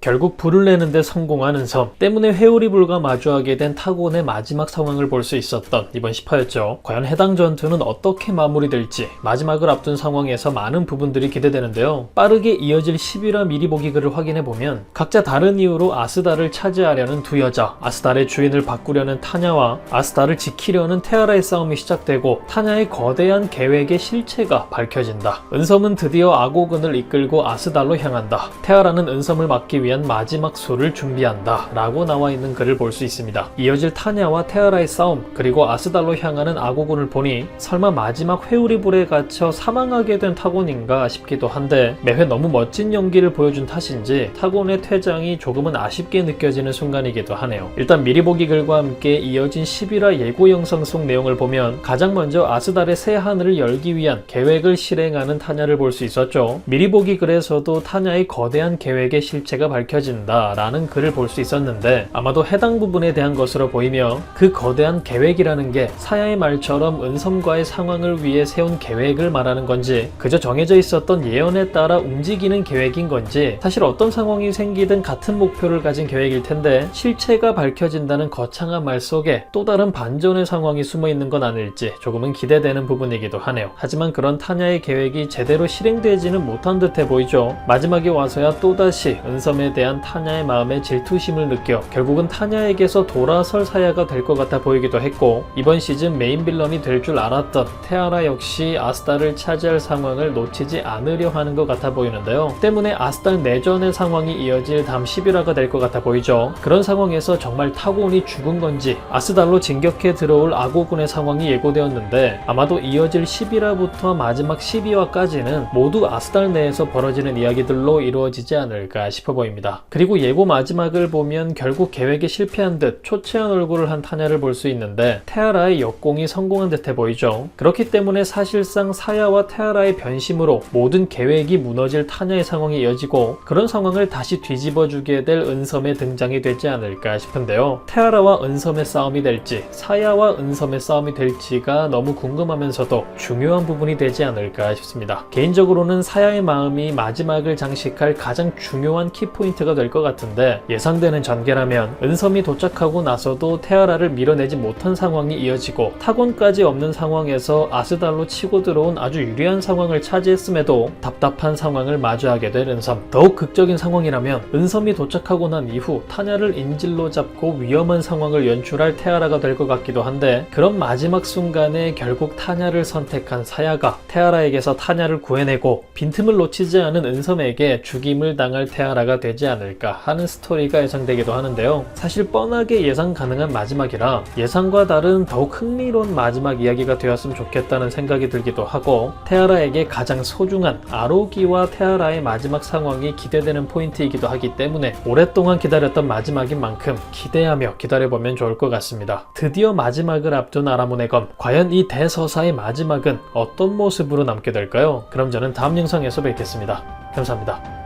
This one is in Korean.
결국 불을 내는데 성공한 은섬 때문에 회오리 불과 마주하게 된 타곤의 마지막 상황을 볼 수 있었던 이번 10화였죠. 과연 해당 전투는 어떻게 마무리될지 마지막을 앞둔 상황에서 많은 부분들이 기대되는데요. 빠르게 이어질 10화 미리 보기 글을 확인해보면 각자 다른 이유로 아스달을 차지하려는 두 여자, 아스달의 주인을 바꾸려는 타냐와 아스달을 지키려는 테아라의 싸움이 시작되고 타냐의 거대한 계획의 실체가 밝혀진다. 은섬은 드디어 아고근을 이끌고 아스달로 향한다. 테아라는 은섬을 막기 위한 마지막 수를 준비한다 라고 나와 있는 글을 볼 수 있습니다. 이어질 타냐와 테아라의 싸움 그리고 아스달로 향하는 아고군을 보니 설마 마지막 회오리불에 갇혀 사망하게 된 타곤인가 싶기도 한데 매회 너무 멋진 연기를 보여준 탓인지 타곤의 퇴장이 조금은 아쉽게 느껴지는 순간이기도 하네요. 일단 미리 보기 글과 함께 이어진 11화 예고 영상 속 내용을 보면 가장 먼저 아스달의 새 하늘을 열기 위한 계획을 실행하는 타냐를 볼 수 있었죠. 미리 보기 글에서도 타냐의 거대한 계획의 실체가 밝혀진다 라는 글을 볼 수 있었는데 아마도 해당 부분에 대한 것으로 보이며 그 거대한 계획이라는 게 사야의 말처럼 은섬과의 상황을 위해 세운 계획을 말하는 건지 그저 정해져 있었던 예언에 따라 움직이는 계획인 건지 사실 어떤 상황이 생기든 같은 목표를 가진 계획일 텐데 실체가 밝혀진다는 거창한 말 속에 또 다른 반전의 상황이 숨어 있는 건 아닐지 조금은 기대되는 부분이기도 하네요. 하지만 그런 타냐의 계획이 제대로 실행되지는 못한 듯해 보이죠. 마지막에 와서야 또다시 은섬에 대한 타냐의 마음에 질투심을 느껴 결국은 타냐에게서 돌아설 사야가 될 것 같아 보이기도 했고 이번 시즌 메인 빌런이 될 줄 알았던 테아라 역시 아스달을 차지할 상황을 놓치지 않으려 하는 것 같아 보이는데요. 때문에 아스달 내전의 상황이 이어질 다음 11화가 될 것 같아 보이죠. 그런 상황에서 정말 타곤이 죽은 건지 아스달로 진격해 들어올 아고군의 상황이 예고되었는데 아마도 이어질 11화부터 마지막 12화까지는 모두 아스달 내에서 벌어지는 이야기들로 이루어지지 않을까 싶어 보입니다. 그리고 예고 마지막을 보면 결국 계획에 실패한 듯 초췌한 얼굴을 한 타냐를 볼 수 있는데 테아라의 역공이 성공한 듯해 보이죠. 그렇기 때문에 사실상 사야와 테아라의 변심으로 모든 계획이 무너질 타냐의 상황이 이어지고 그런 상황을 다시 뒤집어주게 될 은섬의 등장이 되지 않을까 싶은데요. 테아라와 은섬의 싸움이 될지 사야와 은섬의 싸움이 될지가 너무 궁금하면서도 중요한 부분이 되지 않을까 싶습니다. 개인적으로는 사야의 마음이 마지막을 장식할 가장 중요한 키포인트가 될 것 같은데 예상되는 전개라면 은섬이 도착하고 나서도 테아라를 밀어내지 못한 상황이 이어지고 타곤까지 없는 상황에서 아스달로 치고 들어온 아주 유리한 상황을 차지했음에도 답답한 상황을 마주하게 될 은섬. 더욱 극적인 상황이라면 은섬이 도착하고 난 이후 타냐를 인질로 잡고 위험한 상황을 연출할 테아라가 될 것 같기도 한데 그런 마지막 순간에 결국 타냐를 선택한 사야가 테아라에게서 타냐를 구해내고 빈틈을 놓치지 않은 은섬에게 죽임을 당할 테아라가 되지 않을까 하는 스토리가 예상되기도 하는데요. 사실 뻔하게 예상 가능한 마지막이라 예상과 다른 더욱 흥미로운 마지막 이야기가 되었으면 좋겠다는 생각이 들기도 하고 테아라에게 가장 소중한 아로기와 테아라의 마지막 상황이 기대되는 포인트이기도 하기 때문에 오랫동안 기다렸던 마지막인 만큼 기대하며 기다려보면 좋을 것 같습니다. 드디어 마지막을 앞둔 아라몬의 검, 과연 이 대서사의 마지막은 어떤 모습으로 남게 될까요? 그럼 저는 다음 영상에서 뵙겠습니다. 감사합니다.